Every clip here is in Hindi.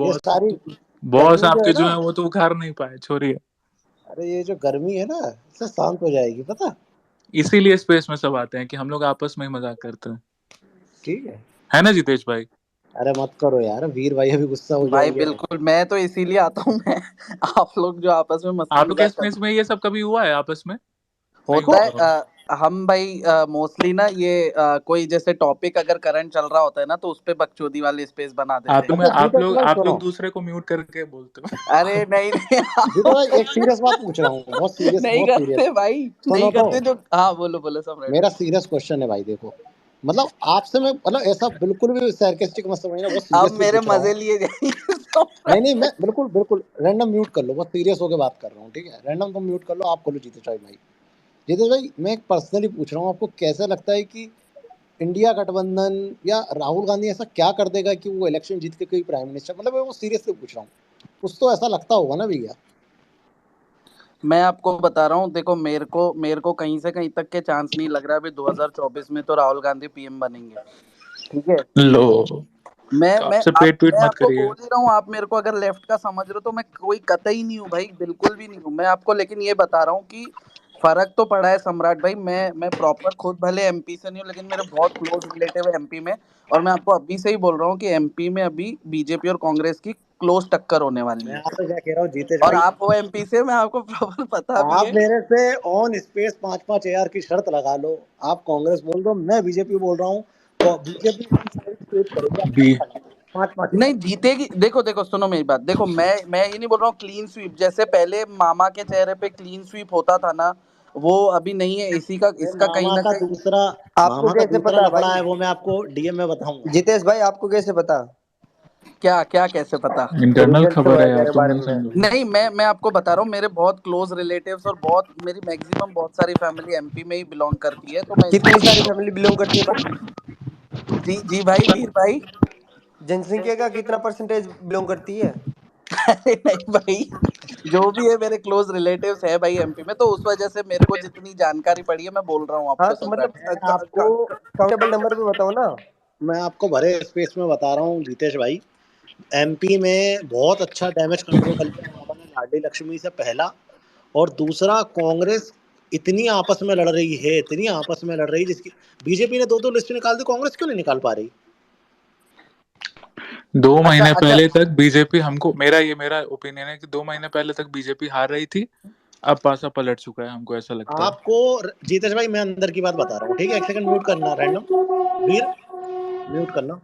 ये बॉस सारी बॉस गर्मी जो है आपके ना, जो है वो तो उखाड़ नहीं पाए, छोड़िए। अरे ये जो गर्मी है ना, इससे शांत हो जाएगी, पता। इसीलिए स्पेस में सब आते हैं कि हम लोग आपस में ही मजाक करते हैं, ठीक है। है ना जितेश भाई? अरे मत करो यार, वीर भाई अभी गुस्सा हो भाई जाएंगे। बिल्कुल, मैं तो इसीलिए आता हूँ मैं। आप लोग जो आपस में मस्ती आपके मजाक स्पेस करते में ये सब कभी हुआ है आपस में? नहीं होता हुआ है। होगा। हम भाई मोस्टली ना ये कोई जैसे टॉपिक अगर करंट चल रहा होता है ना, तो उस पे बकचोदी वाली स्पेस बना देते हैं। अच्छा आप जीतेश लोग भाई आप सुनो, लोग दूसरे को म्यूट करके बोलते हो। अरे नहीं नहीं। जीतेश भाई एक सीरियस बात पूछ रहा हूँ, बहुत सीरियस, नहीं बहुत करते सीरियस। भाई, नहीं सुनो तो, करते जो। हाँ बोलो बोलो सम्राट मेरा भाई। सीरियस क्वेश्चन है भाई, देखो, मतलब आपसे मैं, मतलब ऐसा बिल्कुल भी सार्केस्टिक मत समझना, बहुत अब सीरियसली मेरे पूछ रहा मजे हूँ। लिए जाएंगे नहीं नहीं, सम्राट मैं भाई। बिल्कुल बिल्कुल रैंडम म्यूट कर लो, बहुत सीरियस होकर बात कर रहा हूँ, ठीक है, रैंडम तुम म्यूट कर लो, आप खोलो जीतेश भाई। जीतेश भाई मैं एक पर्सनली पूछ रहा हूँ, आपको कैसा लगता है कि इंडिया गठबंधन या राहुल गांधी ऐसा क्या कर देगा कि वो इलेक्शन जीत के कोई प्राइम मिनिस्टर, मतलब मैं वो सीरियसली पूछ रहा हूँ, कुछ तो ऐसा लगता होगा ना भैया। मैं आपको बता रहा हूँ, देखो मेरे को कहीं से कहीं तक के चांस नहीं लग रहा है। अभी 2024 में तो राहुल गांधी पीएम बनेंगे, ठीक है। लो, मैं तो मैं आपसे आप पेट पीट मैं मत आपको करिए। बोल ही रहा हूँ, आप मेरे को अगर लेफ्ट का समझ रहे हो तो मैं कोई कतई नहीं हूँ भाई, बिल्कुल भी नहीं हूँ मैं आपको। लेकिन ये बता रहा हूँ कि फर्क तो पड़ा है सम्राट भाई। मैं प्रॉपर खुद भले एमपी से नहीं हूँ, लेकिन मेरे बहुत क्लोज रिलेटिव है एमपी में। और मैं आपको अभी से ही बोल रहा हूँ कि एमपी में अभी बीजेपी और कांग्रेस की क्लोज टक्कर होने वाली मैं है। आपसे क्या कह रहा हूँ जीतेश और भाई, आप वो एमपी से, मैं आपको प्रॉपर पता भी आप है। मेरे से ऑन स्पेस 5-5 AR की शर्त लगा लो, आप कांग्रेस बोल दो, मैं बीजेपी बोल रहा हूँ, तो बीजेपी लैंडस्लाइड स्वीप करेगी, आप बी शर्त लगा लो 5-5 AR। नहीं जीतेगी, देखो देखो सुनो मेरी बात, देखो मैं ये नहीं बोल रहा हूँ क्लीन स्वीप, जैसे पहले मामा के चेहरे पे क्लीन स्वीप होता था ना, वो अभी नहीं है। इसी का अरे इसका कहीं ना कहीं। आपको मामा का कैसे दूसरा पता लफड़ा भाई? है, वो मैं आपको डीएम में बताऊंगा। जितेश भाई आपको कैसे पता? क्या क्या कैसे पता? इंटरनल रिजल्ट तो खबर है है यार, मेरे तुम बारे नहीं में। समझोगे। नहीं, मैं आपको बता रहा हूँ, मेरे बहुत क्लोज रिलेटिव्स और बहुत मेरी मैक्सिमम बहुत सारी फैमिली एमपी में ही बिलोंग करती है, तो मैं कितनी इसलिए सारी बोल फैमिली बिलोंग करती है भाई? रहा हूँ। जी जी भाई, वीर भाई। जनसंख्या का कितना परसेंटेज बिलोंग करती है? अरे नहीं भाई, जो भी है मेरे क्लोज रिलेटिव्स है भाई एमपी में, तो उस वजह से मेरे को जितनी जानकारी पड़ी है मैं बोल रहा हूँ हाँ आपको तो सम्राट मतलब भाई। मैं आपको काउंटेबल नंबर पे बताओ ना। मैं आपको भरे स्पेस में बता रहा हूँ जीतेश भाई, एमपी में बहुत अच्छा डैमेज कंट्रोल कर लिया मामा ने लाडली लक्ष्मी से, पहला। और दूसरा, कांग्रेस इतनी आपस में लड़ रही है, इतनी आपस में लड़ रही है, जिसकी बीजेपी ने 2-2 लिस्ट निकाल दी, कांग्रेस क्यों नहीं निकाल पा रही? 2 महीने अच्छा पहले तक बीजेपी हमको, मेरा ओपिनियन है कि 2 महीने पहले तक बीजेपी हार रही थी। अब पासा पलट चुका है, हमको ऐसा लगता है। आपको जीतेश भाई मैं अंदर की बात बता रहा हूँ, ठीक है, एक सेकंड म्यूट करना, रैंडम वीर म्यूट करना,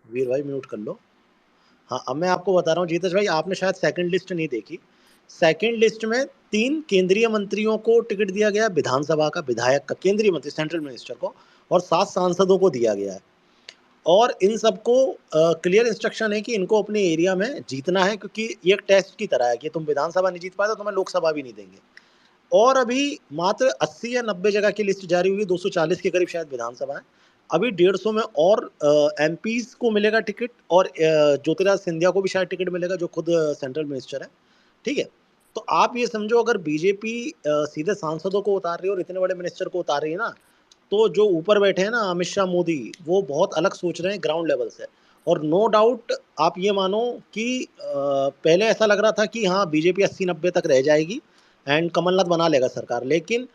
वीर भाई म्यूट कर लो। हाँ अब मैं आपको बता रहा हूँ जीतेश भाई, आपने शायद सेकंड लिस्ट नहीं देखी। सेकंड लिस्ट में 3 केंद्रीय मंत्रियों को टिकट दिया गया, विधानसभा का विधायक का, केंद्रीय मंत्री सेंट्रल मिनिस्टर को, और 7 सांसदों को दिया गया है। और इन सबको क्लियर इंस्ट्रक्शन है कि इनको अपने एरिया में जीतना है, क्योंकि ये एक टेस्ट की तरह है कि तुम विधानसभा नहीं जीत पाए तो तुम्हें लोकसभा भी नहीं देंगे। और अभी मात्र 80 या 90 जगह की लिस्ट जारी हुई, 240 के करीब शायद विधानसभा है। अभी 150 में और एमपीज को मिलेगा टिकट, और ज्योतिराज सिंधिया को भी शायद टिकट मिलेगा, जो खुद सेंट्रल मिनिस्टर है, ठीक है। तो आप ये समझो, अगर बीजेपी सीधे सांसदों को उतार रही है और इतने बड़े मिनिस्टर को उतार रही है ना, तो जो ऊपर बैठे हैं ना अमित शाह मोदी, वो बहुत अलग सोच रहे हैं ग्राउंड लेवल से। और नो डाउट आप ये मानो कि पहले ऐसा लग रहा था कि हाँ बीजेपी 80-90 तक रह जाएगी एंड कमलनाथ बना लेगा सरकार, लेकिन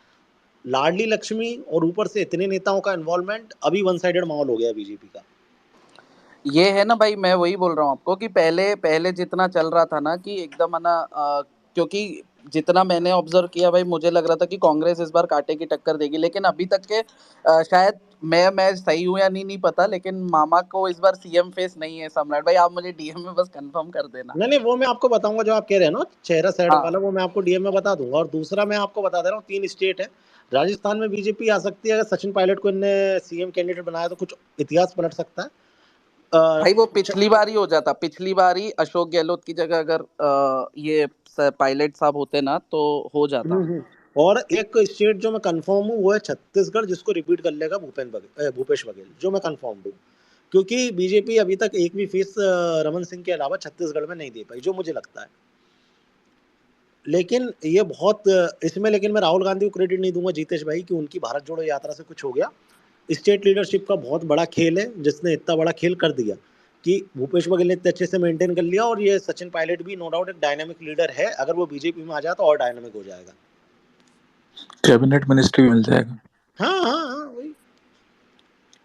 लाडली लक्ष्मी और ऊपर से इतने नेताओं का इन्वॉल्वमेंट, अभी वन साइडेड माहौल हो गया बीजेपी का। ये है ना भाई, मैं वही बोल रहा हूँ आपको कि पहले पहले जितना चल रहा था ना कि एकदम है ना, क्योंकि जितना मैंने ऑब्जर्व किया भाई, मुझे लग रहा था कि कांग्रेस इस बार कांटे की टक्कर देगी। लेकिन अभी तक के शायद मैं सही हूँ या नहीं नहीं पता, लेकिन मामा को इस बार सीएम फेस नहीं है सम्राट भाई। आप मुझे डीएम में बस कंफर्म कर देना। नहीं नहीं, वो मैं आपको बताऊंगा, जो आप कह रहे हैं ना चेहरा साइड हाँ वाला, वो मैं आपको डीएम में बता दूंगा। और दूसरा मैं आपको बता दे रहा हूँ, 3 स्टेट है, राजस्थान में बीजेपी आ सकती है, अगर सचिन पायलट को इनने सीएम कैंडिडेट बनाया तो कुछ इतिहास पलट सकता है। भाई, वो पिछली बार ही हो जाता, पिछली बार ही अशोक गहलोत की जगह अगर ये पायलट साहब होते ना तो हो जाता। और एक स्टेट जो मैं कंफर्म हूँ वो है छत्तीसगढ़, जिसको रिपीट कर लेगा भूपेश बघेल, जो मैं कंफर्म हूँ, क्योंकि बीजेपी अभी तक एक भी फीस रमन सिंह के अलावा छत्तीसगढ़ में नहीं दे पाई, जो मुझे लगता है। लेकिन ये बहुत इसमें, लेकिन मैं राहुल गांधी को क्रेडिट नहीं दूंगा जीतेश भाई कि उनकी भारत जोड़ो यात्रा से कुछ हो गया। स्टेट लीडरशिप का बहुत बड़ा खेल है, जिसने इतना बड़ा खेल कर दिया। कि भूपेश बघेल ने इतने अच्छे से मेंटेन कर लिया, और ये सचिन पायलट भी नो डाउट एक डायनामिक लीडर है, अगर वो बीजेपी में आ जाए तो और डायनामिक हो जाएगा। कैबिनेट मिनिस्ट्री मिल जाएगा। हाँ वही।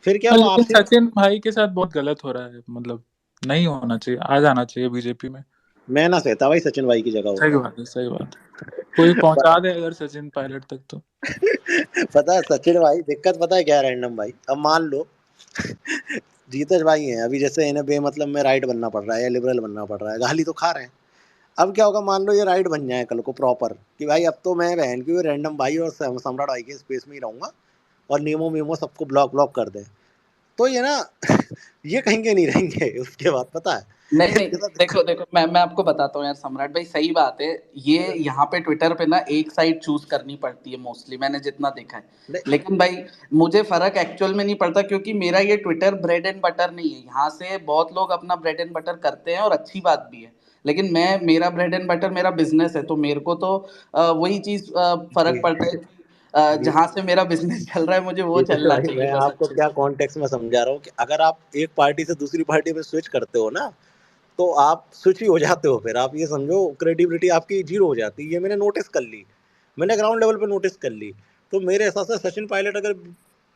फिर क्या हाँ, वो लेकिन आपसी सचिन भाई के साथ बहुत गलत हो रहा है, मतलब नहीं होना चाहिए, आ जाना चाहिए बीजेपी में। मैं ना सहता भाई सचिन भाई की जगह सही होता। बात है, सही बात है। कोई पहुंचा दे अगर सचिन पायलट तक तो। पता है सचिन भाई दिक्कत पता है क्या है रैंडम भाई, अब मान लो जीतेश भाई हैं, अभी जैसे इन्हें बेमतलब में राइट बनना पड़ रहा है या लिबरल बनना पड़ रहा है, गाली तो खा रहे हैं। अब क्या होगा, मान लो ये राइट बन जाए कल को प्रॉपर, कि भाई अब तो मैं बहन की रैंडम भाई और सम्राट भाई के स्पेस में ही रहूंगा, और नीमो मीमो सबको ब्लॉक ब्लॉक कर दे, तो ये ना ये कहीं के नहीं रहेंगे उसके बाद, पता है। नहीं नहीं, इनके साथ देखो देखो, मैं आपको बताता हूँ यार सम्राट भाई, सही बात है। ये यहाँ पे ट्विटर पे ना एक साइड चूज करनी पड़ती है मोस्टली, मैंने जितना देखा है। नहीं, लेकिन भाई मुझे फर्क एक्चुअल में नहीं पड़ता, क्योंकि मेरा ये ट्विटर ब्रेड एंड बटर नहीं है। यहाँ से बहुत लोग अपना ब्रेड एंड बटर करते हैं और अच्छी बात भी है, लेकिन मेरा ब्रेड एंड बटर मेरा बिजनेस है, तो मेरे को तो वही चीज फर्क पड़ता है कि जी जहां से मेरा बिजनेस चल रहा है मुझे वो जीतेश चलना भाई, चाहिए मैं बस आपको अच्छे क्या से। कॉन्टेक्स्ट में समझा रहा हूँ कि अगर आप एक पार्टी से दूसरी पार्टी में स्विच करते हो ना, तो आप स्विच ही हो जाते हो, फिर आप ये समझो क्रेडिबिलिटी आपकी जीरो हो जाती है। ये मैंने नोटिस कर ली, मैंने ग्राउंड लेवल पे नोटिस कर ली। तो मेरे हिसाब से सचिन पायलट अगर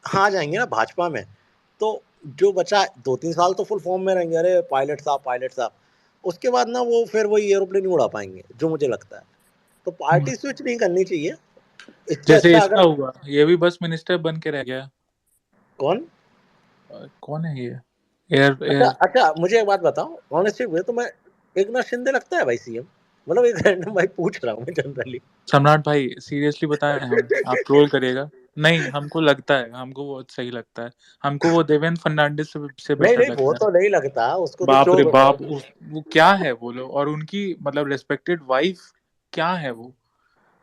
आ जाएंगे ना भाजपा में, तो जो बचा 2-3 साल तो फुल फॉर्म में रहेंगे, अरे पायलट साहब पायलट साहब, उसके बाद ना वो फिर वही एरोप्लेन नहीं उड़ा पाएंगे, जो मुझे लगता है। तो पार्टी स्विच नहीं करनी चाहिए, इससे जैसे अच्छा इसका अगर हुआ, ये भी बस मिनिस्टर बन के रह गया। कौन। कौन है ये? एयर अच्छा एयर अच्छा, मुझे एक बात बताओ ऑनेस्टली हुए तो, मैं एकनाथ शिंदे लगता है भाई सीएम, मतलब एक रैंडम भाई पूछ रहा हूँ मैं जनरली। सम्राट भाई सीरियसली बताएं, हम आप ट्रोल करिएगा नहीं, हमको लगता है, हमको वो सही लगता है, हमको वो देवेंद्र फर्नांडिस से नहीं बेटर नहीं, वो लगता है। तो नहीं लगता, उसको तो बाप रे चोर बाप, वो क्या है वो लोग, और उनकी मतलब रेस्पेक्टेड वाइफ क्या है वो,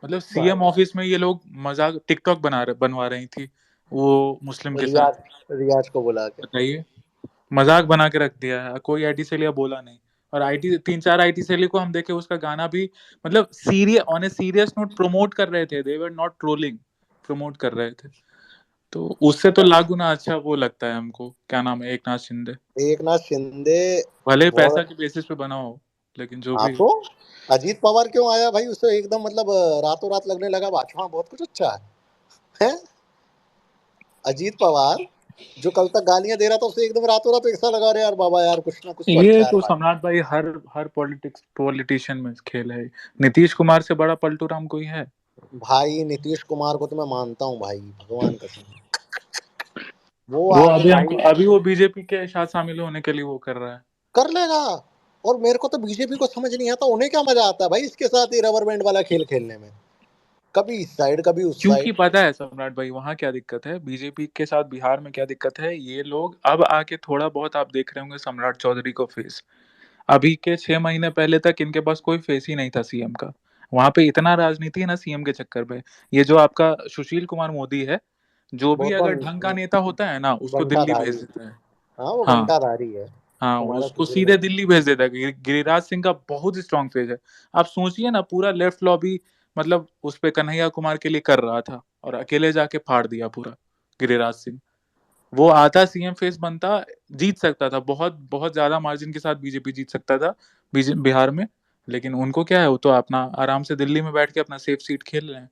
मतलब सीएम भाई ऑफिस में ये लोग मजाक टिकटॉक बनवा रही थी वो मुस्लिम के साथ। रियाज रियाज को बुला के। बताइए, मजाक बना के रख दिया है, कोई आईटी सेलिया बोला नहीं। और आईटी 3-4 आईटी सेलिया को हम देखे, उसका गाना भी मतलब serious, on a serious note promote कर रहे थे, दे वर नॉट ट्रोलिंग, प्रमोट कर रहे थे। तो उससे तो लाख गुना अच्छा वो लगता है हमको, क्या नाम है, एकनाथ शिंदे। एकनाथ शिंदे भले ही पैसा बहुत। के बेसिस पे बना हो, लेकिन जो हाँ भी। तो अजीत पवार क्यों आया भाई, उससे एकदम मतलब रातों रात लगने लगा भाजपा बहुत कुछ अच्छा है। अजीत पवार जो कल तक गालियां दे रहा था, उसे एकदम रातों रात ऐसा लगा रहे यार बाबा यार कुछ ना कुछ तो ये अच्छा है तो भाई। सम्राट भाई हर पॉलिटिशियन में खेल है। नीतीश कुमार से बड़ा पलटू राम कोई है? भाई नीतीश कुमार को तो मैं मानता हूँ भाई, भगवान कसम, वो वो आगे अभी भाई हमको, अभी वो बीजेपी के साथ शामिल होने के लिए वो कर रहा है। कर लेगा। और मेरे को तो बीजेपी को समझ नहीं आता, उन्हें क्या मजा आता है भाई इसके साथ ये रबर बैंड वाला खेल खेलने में, कभी इस साइड कभी उस क्योंकि साइड। पता है सम्राट भाई, वहां क्या दिक्कत है बीजेपी के साथ, बिहार में क्या दिक्कत है, ये लोग अब आके थोड़ा बहुत आप देख रहे होंगे सम्राट चौधरी को फेस। अभी के 6 महीने पहले तक इनके पास कोई फेस ही नहीं था सीएम का। वहां पे इतना राजनीति है ना सीएम के चक्कर पे। ये जो आपका सुशील कुमार मोदी है, जो वो भी तो अगर ढंग का नेता होता है ना, उसको दिल्ली भेज घंटाधारी, देता है। हाँ वो हाँ घंटाधारी है हाँ, हमारा उसको सुशील सीधे मोदी। दिल्ली भेज देता है। गिरिराज सिंह का बहुत स्ट्रांग फेज है। आप सोचिए ना, पूरा लेफ्ट लॉबी मतलब उस पे कन्हैया कुमार के लिए कर रहा था, और अकेले जाके फाड़ दिया पूरा गिरिराज सिंह। वो आता सीएम फेस बनता, जीत सकता था, बहुत बहुत ज्यादा मार्जिन के साथ बीजेपी जीत सकता था बिहार में। लेकिन उनको क्या है, वो तो अपना आराम से दिल्ली में बैठ के अपना सेफ सीट खेल रहे हैं।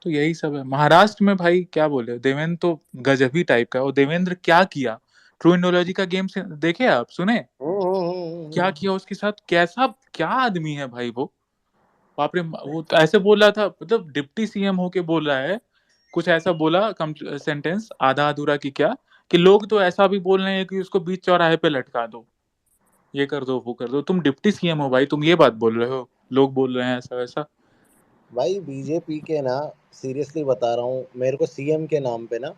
तो यही सब है। महाराष्ट्र में भाई क्या बोले, देवेंद्र तो गजबी टाइप का है। और देवेंद्र क्या किया, ट्रू इंडोलॉजी का गेम से देखे, आप सुने क्या किया उसके साथ, कैसा क्या आदमी है भाई वो। बाप रे, वो तो ऐसे बोल रहा था, मतलब डिप्टी सीएम होके बोल रहा है, कुछ ऐसा बोला कम सेंटेंस आधा अधूरा की क्या, कि लोग तो ऐसा भी बोल रहे हैं कि उसको बीच चौराहे पे लटका दो, ये कर दो वो कर दो। तुम डिप्टी सीएम हो भाई, तुम ये बात बोल रहे हो, लोग बोल रहे हैं ऐसा वैसा। भाई बीजेपी के ना, सीरियसली बता रहा हूँ, मेरे को सीएम के नाम पे ना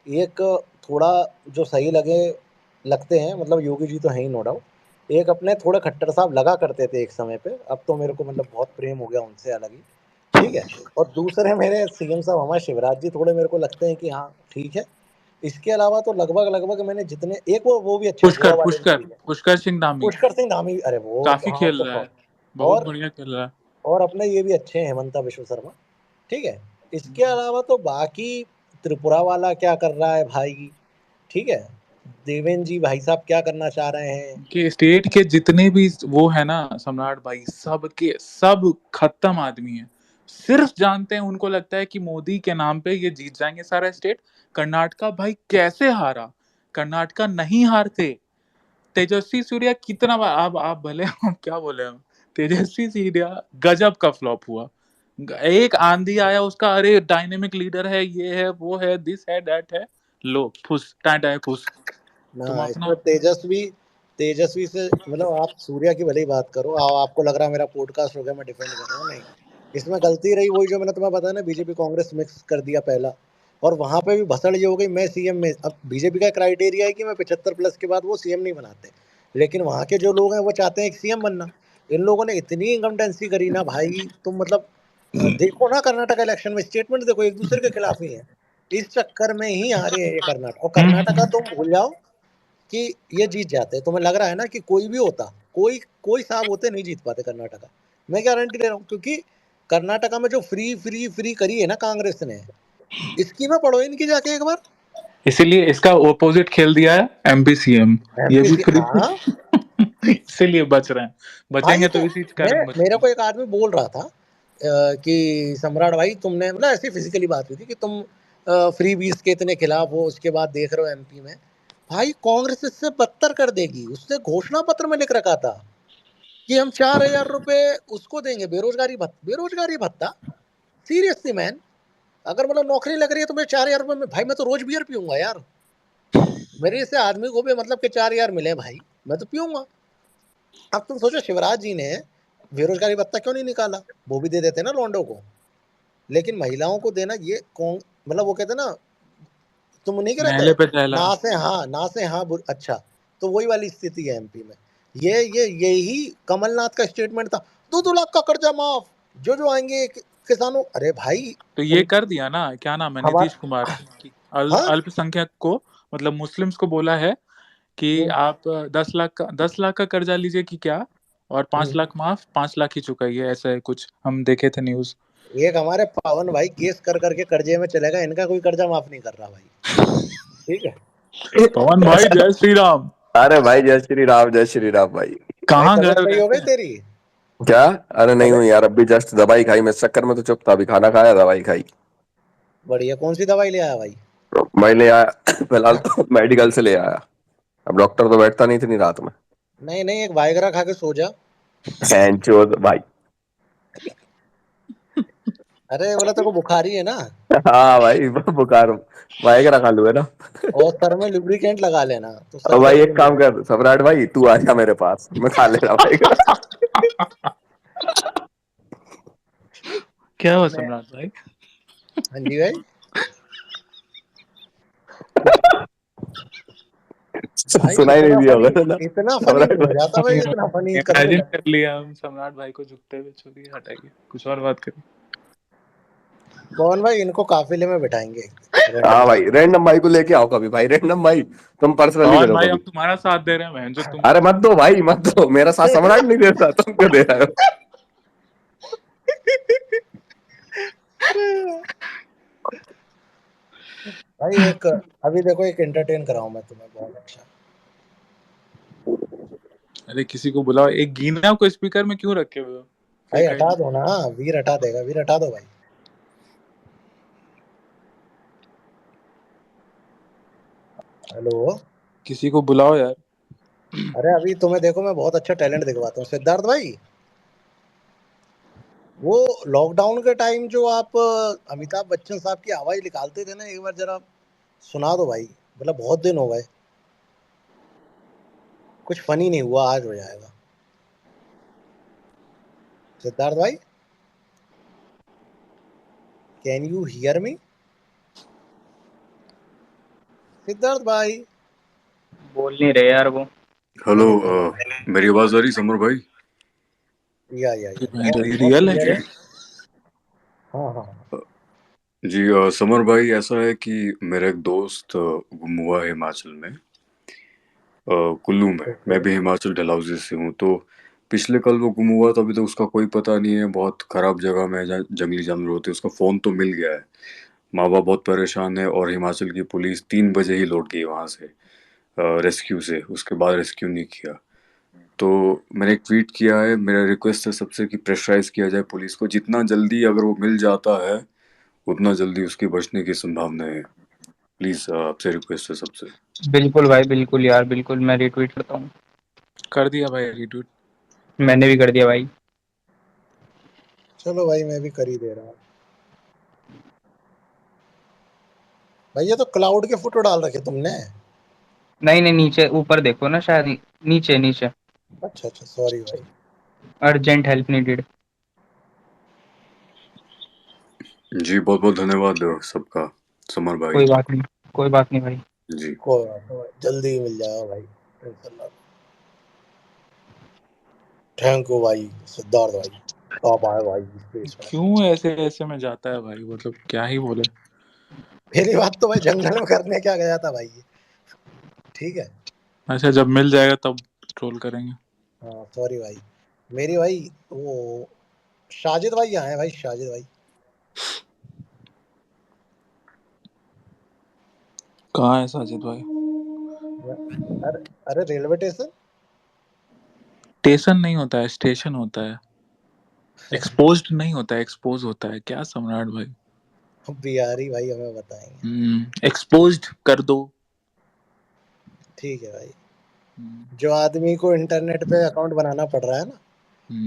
एक थोड़ा जो सही लगते हैं, मतलब योगी जी तो है ही नो डाउट, एक अपने थोड़े खट्टर साहब लगा करते थे एक समय पे, अब तो मेरे को मतलब बहुत प्रेम हो गया उनसे अलग ही, ठीक है। और दूसरे मेरे सीएम साहब हमारे शिवराज जी थोड़े मेरे को लगते हैं कि हाँ ठीक है। इसके अलावा तो लगभग लगभग मैंने जितने, एक वो भी अच्छे हैं, पुष्कर गोवा वाले भी पुष्कर ठीक है। पुष्कर सिंह धामी पुष्कर सिंह धामी, अरे वो काफी हाँ खेल तो रहा सौ। है, बहुत और बढ़िया खेल रहा है। और अपने ये भी अच्छे हैं हेमंता विश्व शर्मा, ठीक है। इसके अलावा तो बाकी त्रिपुरा वाला क्या कर रहा है भाई, ठीक है। देवेंद्र जी भाई साहब क्या करना चाह रहे हैं? कि स्टेट के जितने भी वो है ना सम्राट भाई, सब के सब खत्म आदमी है। सिर्फ जानते हैं, उनको लगता है कि मोदी के नाम पे ये जीत जाएंगे सारा स्टेट। कर्नाटका भाई कैसे हारा? कर्नाटका नहीं हारते। तेजस्वी सूर्या कितना बार, आप भले आप क्या बोले हम, तेजस्वी सूर्या गजब का फ्लॉप हुआ। एक आंधी आया उसका, अरे डायनेमिक लीडर है, ये है वो है, दिस है दैट है, लो फुस टाटा फुस। तुम ना अपना इसमें तेजस्वी से मतलब आप सूर्या की भले ही बात करो, आपको लग रहा है मेरा पॉडकास्ट हो गया मैं डिफेंड कर रहा हूँ, नहीं। इसमें गलती रही वही जो मैंने तुम्हें बताया ना, बीजेपी कांग्रेस मिक्स कर दिया पहला, और वहां पे भी भसड़ ये हो गई मैं सीएम में। अब बीजेपी का क्राइटेरिया है कि मैं 75+ के बाद वो सीएम नहीं बनाते, लेकिन वहां के जो लोग हैं वो चाहते हैं एक सीएम बनना। इन लोगों ने इतनी इनकमटेंसी करी ना भाई, तुम मतलब देखो ना कर्नाटक इलेक्शन में स्टेटमेंट देखो, एक दूसरे के खिलाफ ही है। इस चक्कर में ही हारे हैं ये कर्नाटक। और कर्नाटका तुम भूल जाओ कि ये जीत जाते। तुम्हें लग रहा है ना कि कोई भी होता, कोई कोई साहब होते नहीं जीत पाते कर्नाटका। मैं गारंटी दे रहा हूँ, क्योंकि कर्नाटका में जो फ्री फ्री फ्री करी है ना कांग्रेस ने, इसकी में पढ़ो इनकी जाके एक बार। इसीलिए इसका ओपोजिट खेल दिया है एमपी सीएम, ये भी एमपीसी फ्री। हाँ इसीलिए बच रहे हैं, भाई। बचेंगे तो तो इसी मैं कारण मेरे बचेंगे। को एक आदमी बोल रहा था कि सम्राट भाई तुमने मतलब ऐसी फिजिकली बात हुई थी कि तुम फ्री बीस के इतने खिलाफ हो, उसके बाद देख रहे हो एमपी में भाई कांग्रेस इससे बदतर कर देगी। उसने घोषणा पत्र में लिख रखा था कि हम 4,000 रुपए उसको देंगे, बेरोजगारी भत्ता। सीरियसली मैन, अगर मतलब नौकरी लग रही है तो मैं 4,000 रुपए में, भाई मैं तो रोज बियर पीऊंगा यार। मेरे से आदमी को भी मतलब कि 4,000 मिले भाई, मैं तो पीऊंगा। अब तुम सोचो शिवराज जी ने बेरोजगारी भत्ता क्यों नहीं निकाला, वो भी दे देते ना लौंडों को। लेकिन महिलाओं को देना ये कौन, मतलब वो कहते ना, तुम नहीं कह रहे थे नहले पे दहला। ना से हाँ ना से हाँ अच्छा, तो वही वाली स्थिति है एमपी में। यही कमलनाथ का स्टेटमेंट था, 2-2 लाख का कर्जा माफ, जो आएंगे किसानों। अरे भाई तो ये उन कर दिया ना, क्या नाम है, नीतीश हमारा कुमार कि हाँ अल्पसंख्यक को, मतलब मुस्लिम्स को बोला है कि हम्म, आप 10 लाख का कर्जा लीजिए कि क्या, और पांच हम्म। लाख माफ, 5 लाख ही चुकाइए, ऐसा है कुछ, हम देखे थे न्यूज। एक हमारे पावन भाई केस कर करके कर्जे में चलेगा, इनका कोई कर्जा माफ नहीं कर रहा भाई। ठीक है पवन भाई जय श्री राम। अरे भाई जय श्री राम भाई। भाई कहाँ तबीयत घर सही हो रहते गई हैं? तेरी? क्या? अरे नहीं हूँ तबीयत यार, अभी जस्ट दवाई खाई, मैं इस चक्कर में तो चुप था, अभी खाना खाया, दवाई खाई। बढ़िया, कौन सी दवाई ले आया भाई? मैं ले आया फिलहाल तो मेडिकल से ले आया। अब डॉक्टर तो बैठता नहीं इतनी रात में। नहीं नहीं, एक वायग्रा खा के सो जा। हैंचोद भाई। अरे बोला तेरे को बुखार ही है ना, हाँ भाई, बुखार वायगरा खा लूँ है ना। और सर में लुब्रिकेंट लगा लेना तो अब सर भाई दर्द एक नहीं काम होगा। कर सम्राट भाई, तू आ जा मेरे पास, मैं खा ले रहा वायगरा। क्या हुआ मैं सम्राट भाई? हाँ जी भाई। भाई सुनाई नहीं दिया होगा ना इतना फनी सम्राट नहीं हो भाई। जाता भाई, इतना फनी करने इमेजिन लगे। कर लिया हम सम्राट भाई को झुकते हुए, छोड़िए हटाइए, कुछ और बात करिए। पवन भाई इनको काफिले में बिठाएंगे रैंडम हाँ भाई। भाई, रैंडम भाई को लेके आओ कभी भाई, रैंडम भाई तुम पर्सनली पवन मिलो भाई हम कभी। तुम्हारा साथ दे रहे हैं बहन, जो तुम अरे मत दो भाई, मत दो, मेरा साथ सम्राट नहीं देता, तुम क्यों दे रहे हो? भाई एक अभी देखो, एक एंटरटेन कराऊं मैं तुम्हें बहुत अच्छा। अरे किसी को बुलाओ, एक गीना को स्पीकर में क्यों रखे हुए हो? भाई फेंका ही हटा नहीं। दो ना, वीर हटा देगा, वीर हटा दो भाई। हेलो। किसी को बुलाओ यार। अरे अभी तुम्हें देखो मैं बहुत अच्छा टैलेंट दिखवाता हूँ सिद्धार्थ भाई। वो लॉकडाउन के टाइम जो आप अमिताभ बच्चन साहब की आवाज निकालते थे ना, एक बार जरा सुना दो भाई, मतलब बहुत दिन हो गए, कुछ फनी नहीं हुआ, आज हो जाएगा। सिद्धार्थ भाई, can you hear me? Siddharth भाई। बोल नहीं रहे यार वो। हेलो। नहीं नहीं, मेरी आवाज आ रही समर भाई? या बहन बहुत तो ये बहुत रियल है क्लियर क्या? है। हाँ हाँ। जी समर भाई, ऐसा है कि मेरा एक दोस्त गुम हुआ है हिमाचल में, कुल्लू में। ओके। मैं भी हिमाचल डलहौजी से हूँ। तो पिछले कल वो गुम हुआ, तो अभी तक उसका कोई पता नहीं है। बहुत खराब जगह में है जहाँ जंगली जानवर होते हैं। उसका फ़ोन तो मिल गया है। माँ बाप बहुत परेशान है, और हिमाचल की पुलिस 3 बजे ही लौट गई वहाँ से। रेस्क्यू से, उसके बाद रेस्क्यू नहीं किया। तो मैंने एक ट्वीट किया है, मेरा रिक्वेस्ट है सबसे कि प्रेशराइज किया जाए पुलिस को, जितना जल्दी अगर वो मिल जाता है उतना जल्दी उसके बचने की संभावना है। प्लीज आपसे रिक्वेस्ट है सबसे। बिल्कुल भाई, बिल्कुल यार, बिल्कुल मैं रिट्वीट करता हूँ। कर दिया भाई रिट्वीट। मैंने भी कर दिया भाई। चलो भाई मैं भी कर ही दे रहा हूँ भाई। ये तो क्लाउड के फोटो डाल रखे तुमने। नहीं नहीं, नीचे ऊपर देखो ना, शायद नीचे नीचे। अच्छा अच्छा, सॉरी भाई। Urgent help needed. जी बहुत बहुत धन्यवाद सबका, समर भाई। कोई बात नहीं, कोई बात नहीं भाई। जी कोई बात नहीं भाई, जल्दी ही मिल जाएगा भाई, टेंशन ना लो। थैंक यू भाई सिद्धार्थ भाई, आप आए भाई स्पेस में। क्यों ऐसे ऐसे में जाता है भाई, मतलब क्या ही बोले। पहली बात तो भाई जंगल में करने क्या गया था भाई ये, ठीक है। अच्छा जब मिल जाएगा तब ट्रोल करेंगे। हाँ सॉरी भाई। मेरी भाई वो साजिद भाई यहाँ है भाई, साजिद भाई। कहाँ है साजिद भाई? अरे अरे रेलवे स्टेशन। स्टेशन नहीं होता है, स्टेशन होता है। एक्सपोज्ड नहीं होता है, एक्सपोज होता है। क्या सम्राट भाई? बिहारी भाई हमें बताएंगे। एक्सपोज्ड कर दो। ठीक है भाई। जो आदमी को इंटरनेट पे अकाउंट बनाना पड़ रहा है ना,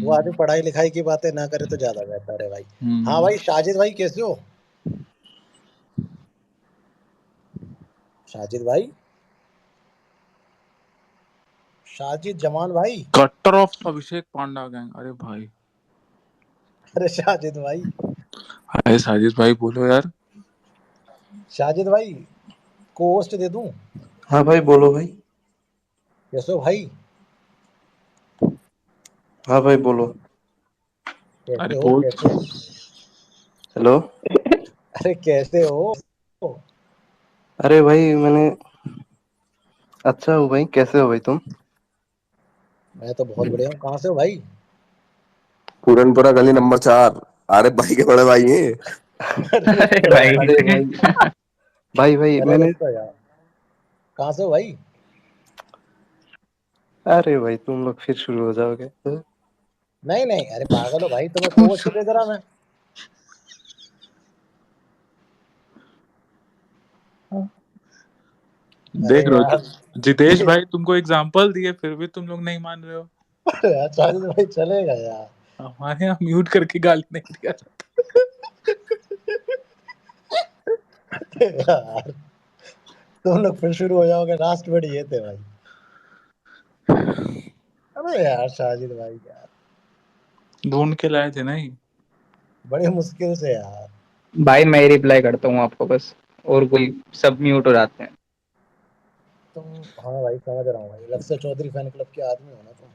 वो आदमी पढ़ाई लिखाई की बातें ना करे तो ज्यादा बेहतर है भाई। हाँ भाई साजिद भाई कैसे हो? साजिद भाई, साजिद जमान भाई। कट्टर ऑफ अभिषेक पांडा गैंग। अरे भाई, अरे साजिद भाई, अरे साजिद भाई बोलो यार। साजिद भाई को होस्ट दे दूं? हाँ भाई बोलो भाई। कैसे हो भाई? हाँ भाई बोलो। कैसे अरे हो बोल। कैसे? हेलो। अरे कैसे हो? अरे भाई मैंने अच्छा हो भाई, कैसे हो भाई तुम? मैं तो बहुत बढ़िया हूँ। कहाँ से हो भाई? पूरनपुरा गली नंबर 4। अरे भाई के बड़े भाई हैं। अरे अरे रुको यार, भाई। अरे भाई, भाई भाई अरे मैंने, रुको यार, कहाँ से हो भाई? अरे भाई तुम लोग फिर शुरू हो जाओगे। नहीं नहीं, अरे पागल हो भाई, तुम्हें कोच दे जरा मैं। अरे देख रहे हो, यार जितेश भाई तुमको एग्जांपल दिए फिर भी तुम लोग नहीं मान रहे हो। अरे यार साजिद भाई चलेगा यार। हमारे यहाँ म्यूट करके गाली नहीं दिया जाता। यार तुम लोग फिर शुरू हो जाओगे, लास्ट वर्ड ये थे भाई। अरे यार साजिद भाई यार, ढूंढ के लाए थे नहीं। बड़ी मुश्किल से यार। भाई मैं रिप्लाई करता हूँ आपको बस, और कोई सब म्यूट हो जाते हैं। तुम, हाँ भाई समझ रहा हूँ भाई, लक्ष्य चौधरी फैन क्लब के आदमी हो ना तुम।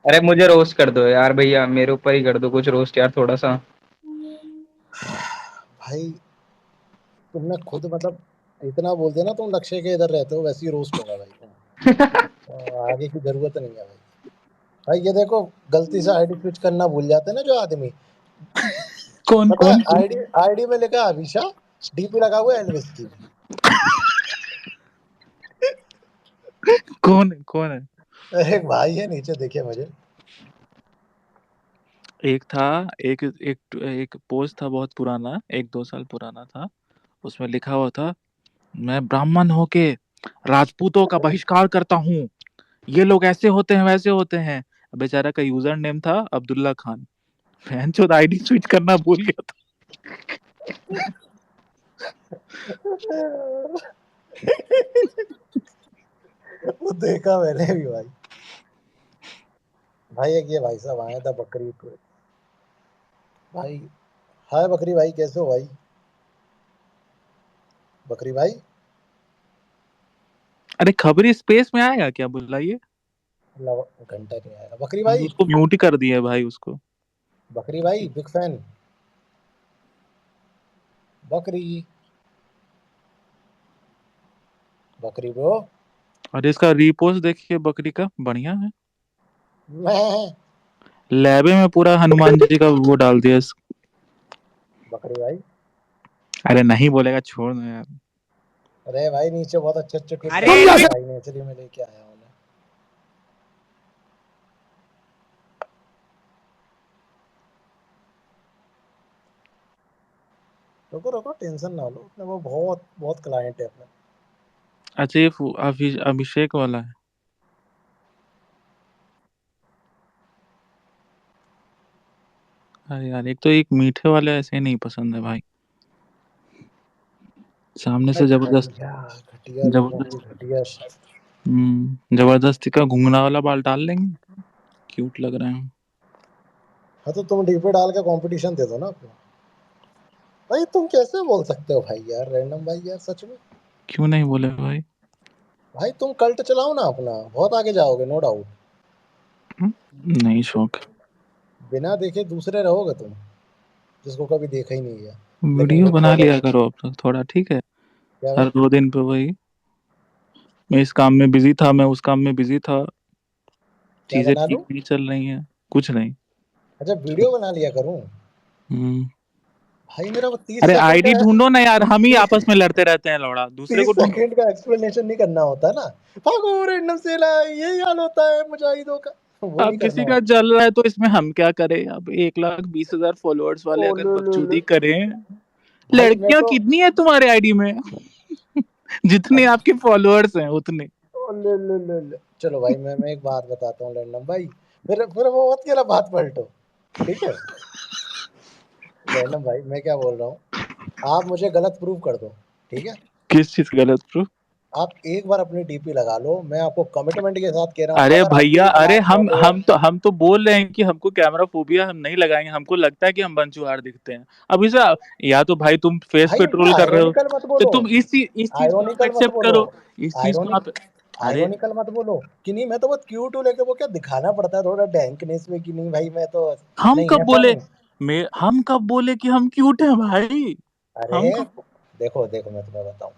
अरे मुझे रोस्ट कर दो यार भैया, मेरे ऊपर ही कर दो कुछ रोस्ट यार, थोड़ा सा। भाई तुमने खुद मतलब इतना बोल दिया ना, तुम लक्ष्य के इधर रहते हो, वैसे ही रोस्ट होगा भाई तुम। आगे की जरूरत नहीं है भाई। भाई ये देखो, गलती से आईडी स्विच करना भूल जाते हैं ना जो आदमी, कौन पता है कौन आईडी आईडी में लिखा है अभिषा, डीपी लगा हुआ है एल्विस की। कौन कौन है? एक भाई है नीचे, देखिए मुझे। एक था, एक पोस्ट था बहुत पुराना, 1-2 साल पुराना था। उसमें लिखा हुआ था, मैं ब्राह्मण होके राजपूतों का बहिष्कार करता हूँ। ये लोग ऐसे होते हैं वैसे होते हैं। बेचारा का यूजर नेम था Abdullah Khan. Fan ID switch करना भूल गया था। वो देखा मैंने भी भाई। भाई एक ये भाई साहब आया था बकरी को भाई। हाय बकरी भाई, कैसे हो भाई? बकरी भाई, अरे खबरी स्पेस में आएगा क्या, बुलाइए। घंटा नहीं आया बकरी भाई। उसको म्यूट ही कर दिया है भाई उसको। बकरी भाई बिग फैन। बकरी, बकरी ब्रो। और इसका रीपोस्ट देखिए बकरी का, बढ़िया है। मैं, लैबे में पूरा हनुमान जी का वो डाल दिया बकरी भाई अरे नहीं बोलेगा, छोड़ दो यार। अरे भाई नीचे बहुत अच्छे अच्छे ट्वीट अरे करते हैं भाई, नेचुरली में लेके आया हूँ मैं। रुको रुको, टेंशन ना लो, अपने वो बहुत बहुत क्लाइंट है अपने। अच्छा ये अभिषेक वाला है। अरे यार, एक तो एक मीठे वाले ऐसे नहीं पसंद है भाई, सामने से जबरदस्त घटिया घटिया लोगों की जबरदस्त घटिया जबरदस्ती का घुंघरा वाला बाल डाल लेंगे, क्यूट लग रहे हैं। हाँ तो तुम डीपी डाल के कंपटीशन दे दो ना अपना। भाई तुम कैसे बोल सकते हो भाई यार, रैंडम भाई यार, सच में क्यों नहीं बोले भाई? भाई तुम कल्ट चलाओ ना अपना, बहुत आगे जाओगे नो डाउट। नहीं शौक। बिना देखे दूसरे रहोगे तुम, जिसको कभी देखा ही नहीं है, लेकिन वीडियो खुद बना फॉलो लिया करो अब तक थोड़ा, ठीक है? क्या हर भाई? 2 दिन पे वही, मैं इस काम में बिजी था, मैं उस काम में बिजी था, क्या चीजें बना ठीक लूं? नहीं चल रही हैं, कुछ नहीं। अच्छा वीडियो बना लिया करूं? हम्म। भाई मेरा वो 30 अरे सेकंड आईडी का ढूंढो ना यार, हम ही 30 आपस में लड़ते रहते हैं लौड़ा, दूसरे को 30 ढूंढो। सेकंड का एक्सप्लेनेशन नहीं करना होता ना। भागो रैंडम से ला, यही हाल होता है मुजाहिदों का, वो अब नहीं करना किसी का होता। जल रहा है तो इसमें हम क्या करें? अब 1,20,000 फॉलोअर्स वाले ओ अगर लो लो लो। बकचोदी करें। भाई मैं लड़कियां तो कितनी है तुम्हारे आईडी में? जितने अच्छा, आपके फॉलोअर्स हैं उतने। ओ लो लो लो लो। चलो भाई मैं एक बात बताता हूँ रैंडम भाई, फिर वो मत केला बात पलटो, ठीक है? रैंडम भाई मैं क्या बोल रहा हूँ, आप मुझे गलत प्रूव कर दो, ठीक है? किस चीज गलत प्रूफ? आप एक बार अपनी डीपी लगा लो, मैं आपको कमिटमेंट के साथ कह रहा हूँ, अरे अगर आपके भैया, 1 लाख अरे हम फॉलोअर। हम तो हम तो बोल रहे हैं कि हमको कैमरा फोबिया, हम नहीं लगाएंगे, हमको लगता है कि हम बंचुआर दिखते हैं। अब इसे, या तो भाई तुम फेस भाई पे इतना ट्रोल कर रहे हो, आयरोनिकल मत तो बोलो, तुम इस चीज को आप आयरोनिकल मत एक्सेप्ट बोलो, करो, इस चीज को आयरोनिक आप। अरे आयरोनिकल मत बोलो कि नहीं मैं तो बहुत क्यूट हूँ, लेके वो क्या दिखाना पड़ता है थोड़ा डैंकनेस में कि नहीं भाई मैं तो, हम नहीं कब ऐसा बोले? नहीं। हम कब बोले कि हम क्यूट हैं भाई? हम अरे कब? देखो देखो मैं तुम्हें बताऊं,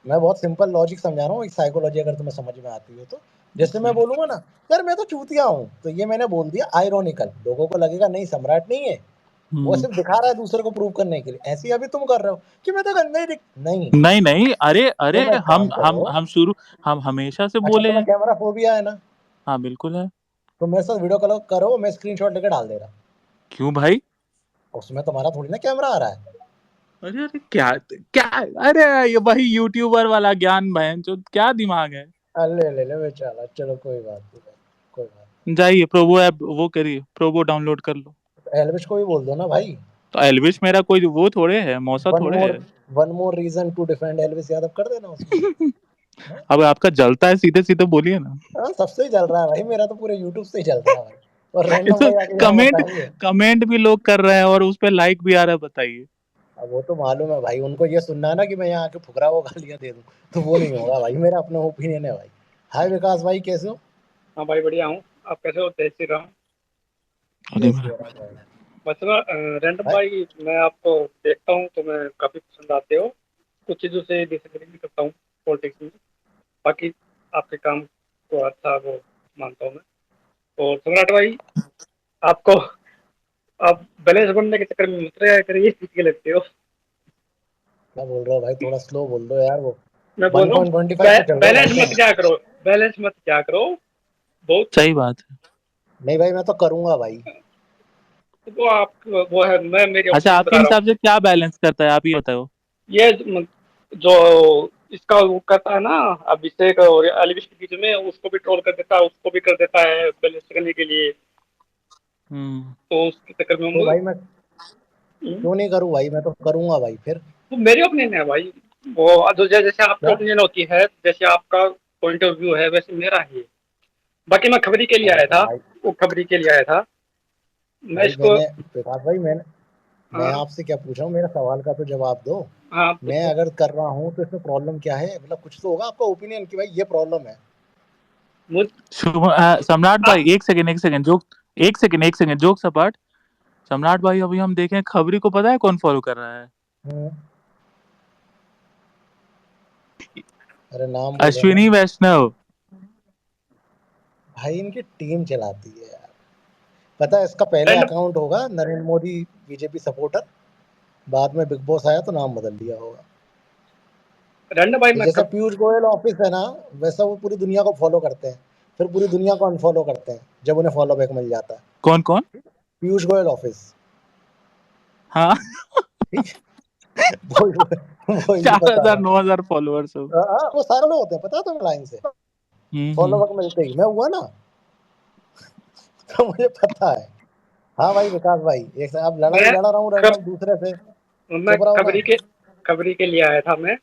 मैं बहुत सिंपल लॉजिक समझा रहा हूँ, एक साइकोलॉजी अगर तुम्हें समझ में आती हो तो। जैसे मैं बोलूंगा ना यार मैं तो चूतिया हूँ, तो ये मैंने बोल दिया आयरोनिकल, लोगों को लगेगा नहीं सम्राट नहीं है, वो हम्म। सिर्फ दिखा रहा है दूसरे को प्रूव करने के लिए। ऐसे ही अभी तुम कर रहे हो कि मैं तो गंदा ही दिख, नहीं। नहीं नहीं, अरे अरे, तुम एक काम करो, हम हमेशा से अच्छा बोले तुम्हें हैं। कैमरा फोबिया है ना, हाँ बिल्कुल है। तो मेरे साथ वीडियो कॉल करो, मैं स्क्रीनशॉट लेकर डाल दे रहा, क्यों भाई? उसमें तुम्हारा थोड़ी ना कैमरा आ रहा है। अरे अरे, क्या क्या? अरे ये वही यूट्यूबर वाला ज्ञान बहन, जो क्या दिमाग है। ले ले ले बेचारा, चलो कोई बात नहीं भाई, कोई बात जाइए प्रोबो ऐप वो करिए, प्रोबो डाउनलोड कर लो। नहीं। एल्विश को भी बोल दो ना भाई। तो एल्विश मेरा कोई वो थोड़े है, मौसा वन थोड़े मोर है। One more reason to defend Elvish Yadav कर देना उसमें। हाँ? अब आपका जलता है, सीधे सीधे बोलिए ना। हाँ, सबसे ही चल रहा है भाई, मेरा तो पूरे यूट्यूब से ही चल रहा है भाई, और रैंडम तो भाई आके यहाँ कमेंट बताएंगे। कमेंट भी लोग कर रहे हैं और उस पे लाइक भी आ रहा है, बताइए। अब वो तो मालूम है भाई, उनको ये सुनना है ना कि मैं यहाँ आके फुकरा वो गालियाँ दे दूँ, तो वो नहीं होगा भाई, मेरा अपना ओपिनियन है भाई। हाय विकास भाई कैसे हो? हाँ भाई बढ़िया हूँ। आप कैसे हो? जय श्री राम। अरे जय श्री राम भाई। बस ना रैंडम भाई भाई, मैं आपको देखता हूँ तो मैं काफ़ी पसंद आते हो। कुछ चीज़ों से डिसएग्री भी करता हूँ पॉलिटिक्स में, बाकी आपके काम को अच्छा वो मानता हूँ मैं। और सम्राट भाई, आपको आप बैलेंस बनने के चक्कर में मत रहा करिए, सीखे लगते हो। क्या बोल रहे हो भाई, थोड़ा स्लो बोल दो यार, वो मैं बोल रहा हूँ 1.25 पे चल रहे हो भाई बैलेंस तुम। मत क्या करो, बैलेंस मत क्या करो बहुत। सही बात है। नहीं भाई मैं तो करूंगा भाई। वो आप वो है, मैं मेरी अच्छा, ओपिनियन आपके बता रहा हूँ। हिसाब से क्या बैलेंस करता है, आप ये बताओ। ये जो इसका वो करता है ना अभिषेक और एलविश के बीच में, उसको भी ट्रोल कर देता है, उसको भी कर देता है बैलेंस करने के लिए। हम्म। तो उसके चक्कर में तो भाई मैं हम्म, क्यों नहीं करूँ भाई, मैं तो करूंगा भाई फिर। तो मेरी ओपिनियन है भाई। वो जो जैसे आपकी क्या? ओपिनियन होती है, जैसे आपका पॉइंट ऑफ व्यू है, वैसे मेरा है। बाकी मैं खबरी के लिए अरे आया था, भाई, वो खबरी के लिए आया था मैं भाई इसको। मैंने विकास भाई मैं हाँ आपसे क्या पूछा हूँ, मेरा सवाल का तो जवाब दो। हाँ मैं पूछो। अगर कर रहा हूँ तो इसमें प्रॉब्लम क्या है, मतलब कुछ तो होगा आपका ओपिनियन कि भाई ये प्रॉब्लम है। मुझ सम्राट आ, भाई, एक सेकंड जोक सपाट। सम्राट भाई, अभी हम देखें खबरी को, पता है कौन फॉलो कर रहा है? हम्म, अरे नाम बोलो ना। अश्विनी वैष्णव। भाई इनकी टीम चलाती है यार, पता है इसका पहले रैंडम अकाउंट होगा नरेंद्र मोदी बीजेपी सपोर्टर, बाद में बिग बॉस आया तो नाम बदल दिया होगा। रन भाई तो मैं जैसे पीयूष गोयल ऑफिस है ना, वैसा वो पूरी दुनिया को फॉलो करते हैं, फिर पूरी दुनिया को अनफॉलो करते हैं जब उन्हें फॉलो बैक मिल जाता है। कौन कौन? पीयूष गोयल ऑफिस। हाँ ठीक है? वही 4,000 बता रहा हूँ। 9,000 फॉलोअर्स हो। वो सारे लोग होते हैं, पता है तुम्हें, लाइन से फॉलो बैक मिलते ही। मैं हुआ ना तो मुझे पता है। हाँ भाई विकास भाई, एक अब लड़ाई मैं लड़ रहा हूँ खब, रैंडम दूसरे से, मैं चुप रहो ना। खबरी के लिए आया था मैं।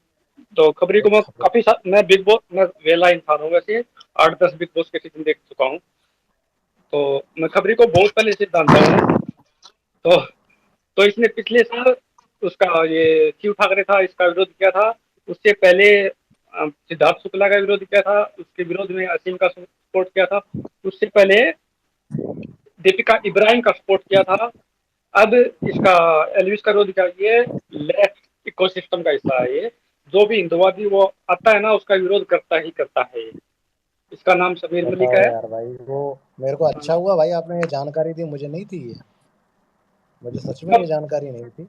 तो खबरी अरे को मैं खबर मैं बिग बॉस, मैं वेला इंसान हूँ वैसे, 8-10 बिग बॉस के सीजन देख चुका हूँ। तो मैं खबरी को बहुत पहले से जानता हूँ। तो इसने पिछले साल उसका ये शिव ठाकरे था, इसका विरोध किया था। उससे पहले सिद्धार्थ शुक्ला का विरोध किया था, उसके विरोध में असीम का सपोर्ट किया था। उससे पहले दीपिका इब्राहिम का सपोर्ट किया था। अब इसका एलविस का विरोध किया। ये लेफ्ट इकोसिस्टम का हिस्सा है। ये जो भी हिंदुवादी वो आता है ना, उसका विरोध करता ही करता है। इसका नाम समीर मलिक बताओ है। यार भाई, वो मेरे को अच्छा हुआ भाई आपने ये जानकारी दी, मुझे नहीं थी ये, मुझे सच में ये जानकारी नहीं थी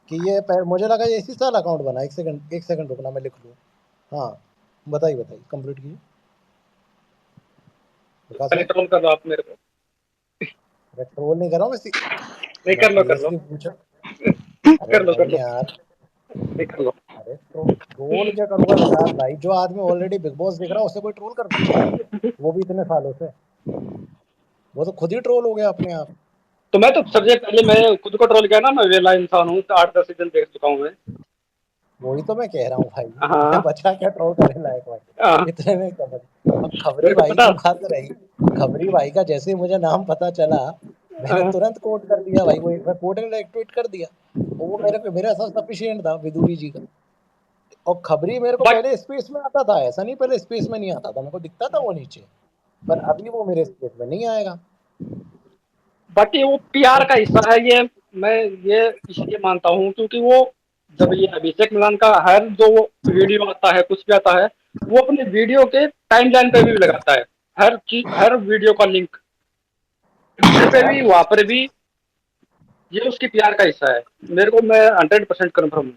कि ये मुझे लगा ये इसी साल अकाउंट बना। एक सेकंड रुकना, मैं लिख लूँ। हाँ बताइए कंप्लीट कीजिए विकास पहले भाई। ट्रोल कर दो आप मेरे को। मैं ट्रोल नहीं कर रहा हूँ, नहीं, मैं कर लो कर लो सीरियसली पूछा। अरे कर लो कर नहीं लो, यार, नहीं कर लो। अरे तो ट्रोल क्या करूंगा विकास भाई? जो आदमी ऑलरेडी बिग बॉस देख रहा है उसे कोई ट्रोल कर सकता है? वो भी इतने सालों से, वो तो खुद ही ट्रोल हो गया अपने आप। तो मैं तो सबसे पहले मैं खुद को ट्रोल किया ना, मैं वेला इंसान हूँ। तो 8-10 सीजन देख चुका हूँ मैं। वही तो मैं कह रहा हूँ भाई, मैं हाँ बचा क्या ट्रोल करने लायक भाई? हाँ, इतने में क्या अब खबरी मेरे को भाई पता। की बात रही। खबरी भाई का जैसे ही मुझे नाम पता चला, मैंने हाँ, तुरंत कोट कर दिया भाई, वो एक बार कोट एक ट्वीट कर दिया। वो मेरे साथ सफिशिएंट था विदुरी जी का। और खबरी मेरे को बट पहले स्पेस में आता था, ऐसा नहीं पहले स्पेस में नहीं आता था, मेरे को दिखता था वो नीचे, पर अभी वो मेरे स्पेस में नहीं आएगा। ये वो पीआर का हिस्सा है। ये मैं ये इसलिए मानता हूँ क्योंकि वो जब ये अभिषेक मिलान का हर जो वीडियो आता है, कुछ भी आता है, वो अपने वीडियो के टाइमलाइन पे भी लगाता है। हर चीज, हर वीडियो का लिंक ट्विटर पे भी, वहां पर भी। ये उसकी पीआर का हिस्सा है। मेरे को, मैं 100% कन्फर्म हूँ।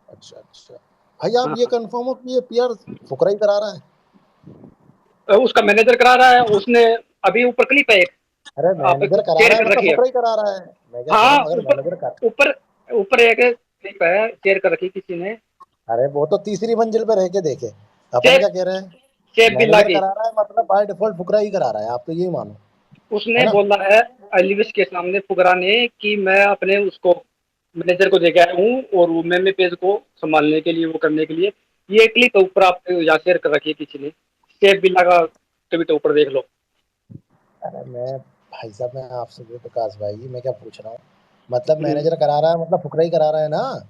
अच्छा अच्छा भाई, आप ये कंफर्म हो कि ये पीआर फुकरा ही करा रहा है? उसका मैनेजर करा रहा है उसने। अभी ऊपर क्लिप है एक, अरे आप मैनेजर करा शेयर रहा है कर मतलब रखी है। फुकरा ही करा रहा है। मैं क्या कह रहा हाँ, हूँ, अगर ऊपर मैनेजर कर, ऊपर ऊपर एक क्लिप है, शेयर कर रखी किसी ने। अरे वो तो तीसरी मंजिल पे रह के देखे, अपन शेफ क्या कह रहे हैं? शेफ बिल्ला मैनेजर की। करा रहा है मतलब बाय डिफॉल्ट फुकरा ही करा रहा है, आप तो यही मानो, है उसने ना? बोला है एलिविस के सामने, फुकरा ने, कि मैं अपने उसको मैनेजर को देके आया हूँ और वो मेमे पेज को संभालने के लिए, वो करने के लिए। ये क्लिप ऊपर आप यहाँ शेयर कर रखी है किसी ने। शेफ बिल्ला का ट्वीट ऊपर देख लो। अरे मैं भाई साहब, मैं आपसे भी विकास भाई, मैं क्या पूछ रहा हूँ, मतलब हम्म, मैनेजर करा रहा है मतलब फुकरा ही करा रहा है ना?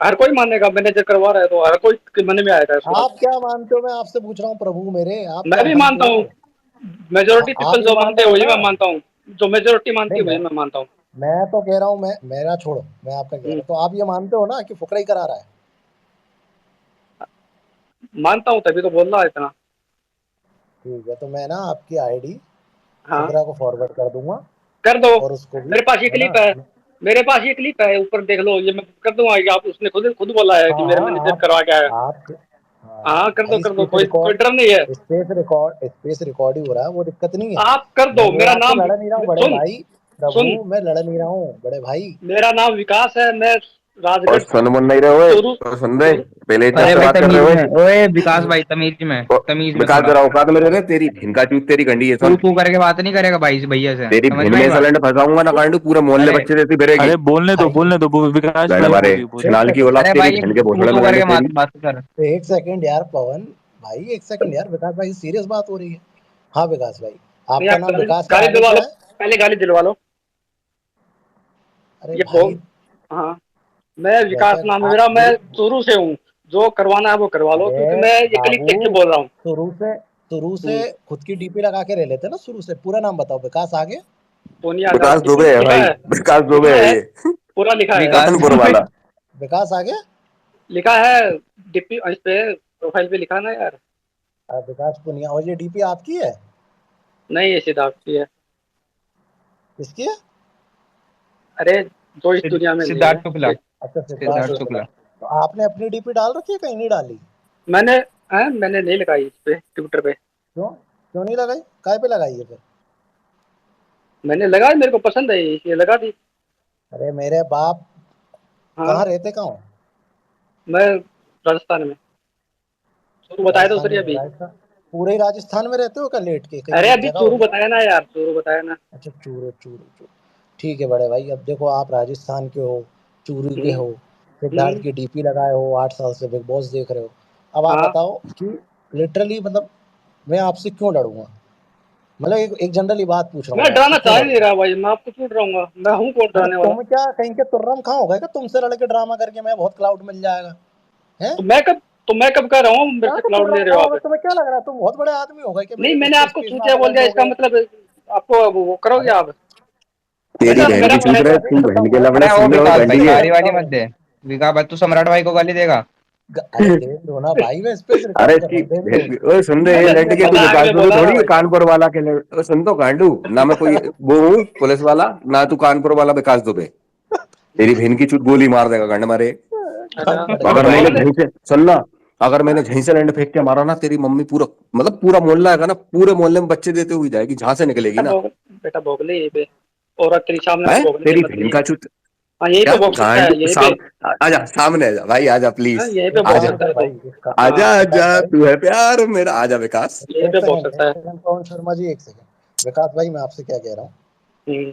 हर कोई मानेगा मैनेजर करवा रहा है तो हर कोई के मन में आएगा इसको। आप क्या मानते हो, मैं आपसे पूछ रहा हूँ प्रभु मेरे, आप मैं क्या भी मानते मानता हूँ। हो? मेजोरिटी पीपल आप ये जो मान मानते रहे हैं हो वही ना? मैं मानता हूँ। जो मेजोरिटी मानती नहीं है वही मैं मानता हूँ। मैं तो कह रहा हूँ, मैं मेरा छोड़ो, मैं आपका कह रहा हूँ, तो आप ये मानते हो ना कि फुकरा ही करा रहा है? मानता हूँ, तभी तो बोल रहा है इतना। ठीक है, तो मैं ना आपकी आईडी हाँ, फुकरा को फॉरवर्ड कर दूंगा, कर दो। और उसको भी, मेरे पास ये है ना? क्लिप है। मेरे पास ये क्लिप है, ऊपर देख लो। ये मैं कर दूंगा। ये आप, उसने खुद खुद बोला है कि हाँ मेरे हाँ मैनेजर करवा के आया। आप हाँ हाँ, भाई, कर दो, कोई डर नहीं है। स्पेस रिकॉर्ड ही हो रहा है, वो दिक्कत नहीं है। आप कर दो। मैं मेरा आपसे नाम, लड़ नहीं रहा हूँ बड़े सुन भाई, सुन, प्रभु मैं लड़ नहीं रहा हूँ बड़े भाई। मेरा नाम विकास है। मैं और राजगढ़ सुन मुन नहीं रहे हुए, चूरू और सुन रहे, चूरू पहले इज्जत अरे से भाई बात कर रहे तमीज हुए। में, ओए विकास भाई तमीज में, तमीज में विकास थोड़ा। जरा औकात में रह रहे, तेरी भिन का चूत तेरी गंडी है, तू सुन। तू करके बात नहीं करेगा भाई भैया से, तेरी समझ भिन में में आई ऐसा बात? लंड फंसाऊंगा ना कांडू, पूरे मोहल्ले अरे बच्चे जैसी फिरेगी। अरे बोलने भाई दो विकास लड़ भाई मारे बोलिए बोलिए। एक छिनाल की सेकंड, औलाद, अरे तेरी भाई भिन के तू भोसड़े तू में गंडे करके तेरी। बात कर। एक सेकंड यार पवन भाई, एक सेकंड यार, विकास भाई सीरियस बात हो रही है। हाँ विकास भाई, नहीं, आपका आप नाम गाली विकास के गाली आगे दिलवा लो। क्या है? पहले गाली दिलवा लो। अरे ये भाई, बहुत। हाँ, मैं विकास वैसे नाम है आप मेरा। मैं मेरी, चूरू से हूँ। जो करवाना है वो करवा लो, क्योंकि अरे मैं ये क्लिप बाबू, देख के बोल रहा हूँ। शुरू से खुद की डीपी लगा के रह लेते ना शुरू से। पूरा नाम बताओ विकास आगे। सोनिया विकास गांधी दुबे है लिखा भाई, है। विकास दुबे लिखा है है, ये, पूरा लिखा है। विकास रतनपुर दुबे। वाला। विकास आगे। लिखा है डीपी इस पे, प्रोफाइल पे लिखा है ना यार। विकास पुनिया, और ये डीपी आपकी है? नहीं, ये सिद्धार्थ की है। किसकी है? अरे जो इस दुनिया में नहीं सिद्धार्थ है। शुक्ला। अच्छा, सिद्धार्थ शुक्ला। तो आपने अपनी डीपी डाल रखी है, कहीं नहीं डाली? मैंने नहीं लगाई इस पे, ट्विटर पे। क्यों नहीं लगाई? काय पे लगाई है फिर? मैंने लगाई, मेरे को पसंद है ये लगा दी। अरे मेरे बाप, हाँ, कहाँ रहते कहाँ हो? मैं राजस्थान में। चूरू बताया तो सर अभी। राजस्थान? पूरे राजस्थान में रहते हो क्या लेट के? कहीं अरे एक अभी जगह चूरू होगी। बताया ना यार, चूरू बताया ना। अच्छा, चूरू चूरू चूरू। ठीक है बड़े भाई, अब देखो आप राजस्थान के हो, चूरू के हो, सिद्धार्थ की डीपी लगाए हो, 8 साल से बिग बॉस देख रहे हो। अब आप हाँ। बताओ कि लिटरली मतलब मैं आपसे क्यों लड़ूंगा? मतलब एक जनरली बात पूछ रहा हूँ मैं मैं आपसे, डराना क्यों चाह ही नहीं लड़ूंगा? रहा भाई, मैं आपको क्यों डराऊंगा? मैं हूँ कौन अरे डराने वाला? तुम क्या कहीं के तुर्रम खाओ गए? तुमसे लड़के ड्रामा करके मैं बहुत क्लाउड मिल जाएगा है? तो मैं कब कह रहा हूँ मेरे से तो क्लाउड ले तुर्रम रहे हो खाओगे? आप? तुम्हें क्या लग रहा है तुम बहुत बड़े आदमी हो गए कि नहीं, मेरे मैंने स्पेस आपको स्पेस में चूतिया आके बोल दिया, इसका लड़ोगे? मतलब आपको वो करोगे आप? तेरी बहन मेरा की चूत रहे, तुम बहन के लफड़े अरे वो सुन रहे हो विकास भाई गंडी है। गाली वाली मत दे। विकास भाई तू सम्राट भाई को गाली देगा? अरे देख दो ना भाई, मैं स्पेस अरे रिकॉर्ड कर रहा इसकी हूँ, देख लो। ओए सुन रहे ये लट के तू मजाक विकास में दुबे बोला ना थोड़ी भाई। कानपुर वाला के ओए सुन तो गांडू ना, मैं कोई वो हूँ पुलिस वाला ना, तू कानपुर वाला विकास दुबे। तेरी बहन की चूत गोली मार देगा गंड मारे। अच्छा, अगर तो मैंने बोल झहीं से सुनना, अगर मैंने झहीं से लैंड फेंक के मारा ना, तेरी मम्मी पूरा मतलब पूरा मोहल्ला है ना, पूरे मोहल्ले में बच्चे देते हुए जाएगी जहां से निकलेगी ना। बेटा भोगले यहीं पे, और तेरी सामने है मत भोगले, तेरी मत बहन नहीं। का चूत। हाँ यहीं क्या पे भोग सकता है, गांडू यहीं पे। आजा सामने, आजा भाई, आजा हाँ प्लीज। यहीं पे एक भोग आजा काम सकता करो है तू। भाई, इसका आजा हाँ विकास आजा, भाई, तू है प्यार मेरा, आजा विकास। यहीं पे भोग सकता है। एक सेकंड पवन शर्मा जी, एक सेकंड। विकास भाई मैं आपसे क्या कह रहा हूँ, हम्म,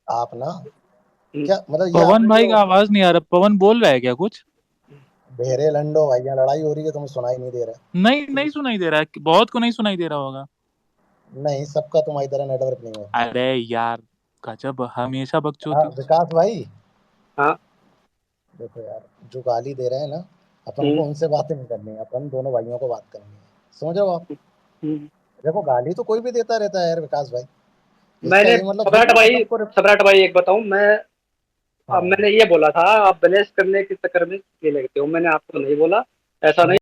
आप ना हम्म। क्या मतलब ये पवन आपने भाई जो का आवाज नहीं आ रहा। पवन बोल रहा है क्या कुछ? बहरे लंडो भाई, यहाँ लड़ाई हो रही है, तुम्हें सुनाई नहीं दे रहा नहीं, नहीं सुनाई दे रहा है, बहुत को नहीं सुनाई दे रहा होगा। है? नहीं, सबका तुम्हारी तरह नेटवर्क नहीं है। अरे यार, गजब, हमेशा हाँ बकचोदी। विकास भाई, हाँ। देखो यार, जो गाली दे रहे हैं ना, अपन हम्म, को उनसे बातें नहीं करनी है, अपन दोनों भाइयों को बात करनी है, समझ रहे हो आप? हम्म। देखो गाली तो कोई भी देता रहता है यार विकास भाई, इसका मैंने ये मतलब थोड़ी ना सबको सम्राट भाई एक बताऊं मैं, अब हाँ मैंने ये बोला था आप बैलेंस करने के चक्कर में ये लगते हो, मैंने आपको नहीं बोला ऐसा नहीं।